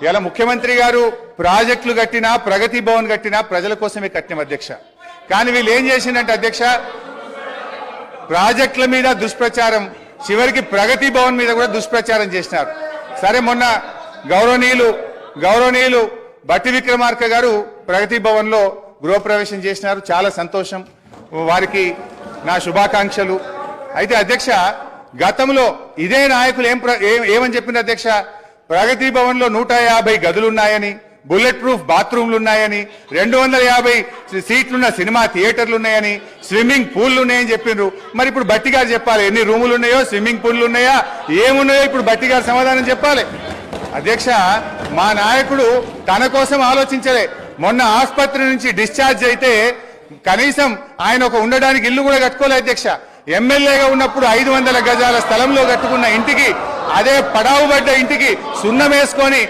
ఇలా ముఖ్యమంత్రి గారు ప్రాజెక్టులు కట్టినా ప్రగతి భవన్ కట్టినా ప్రజల కోసమే కట్టిన అధ్యక్ష. కానీ వీళ్ళు ఏం చేసిందంటే అధ్యక్ష, ప్రాజెక్టుల మీద దుష్ప్రచారం, చివరికి ప్రగతి భవన్ మీద కూడా దుష్ప్రచారం చేసినారు. సరే, మొన్న గౌరవనీయులు బట్టి విక్రమార్క గారు ప్రగతి భవన్ లో గృహప్రవేశం చేసినారు. చాలా సంతోషం, వారికి నా శుభాకాంక్షలు. అయితే అధ్యక్ష, గతంలో ఇదే నాయకులు ఏమని చెప్పింది అధ్యక్ష, ప్రగతి భవన్ లో 150 గదులున్నాయని, బుల్లెట్ ప్రూఫ్ బాత్రూమ్లు ఉన్నాయని, 250 సీట్లున్న సినిమా థియేటర్లు ఉన్నాయని, స్విమ్మింగ్ పూల్లు ఉన్నాయని చెప్పిండ్రు. మరి ఇప్పుడు బట్టి గారు చెప్పాలి, ఎన్ని రూములు ఉన్నాయో, స్విమ్మింగ్ పూల్లు ఉన్నాయా, ఏమున్నాయో ఇప్పుడు బట్టి గారు సమాధానం చెప్పాలి. అధ్యక్ష, మా నాయకుడు తన కోసం ఆలోచించలే. మొన్న ఆసుపత్రి నుంచి డిశ్చార్జ్ అయితే కనీసం ఆయన ఒక ఉండడానికి ఇల్లు కూడా కట్టుకోలే అధ్యక్ష. ఎమ్మెల్యేగా ఉన్నప్పుడు 500 గజాల స్థలంలో కట్టుకున్న ఇంటికి, అదే పడావుబడ్డ ఇంటికి సున్నం వేసుకొని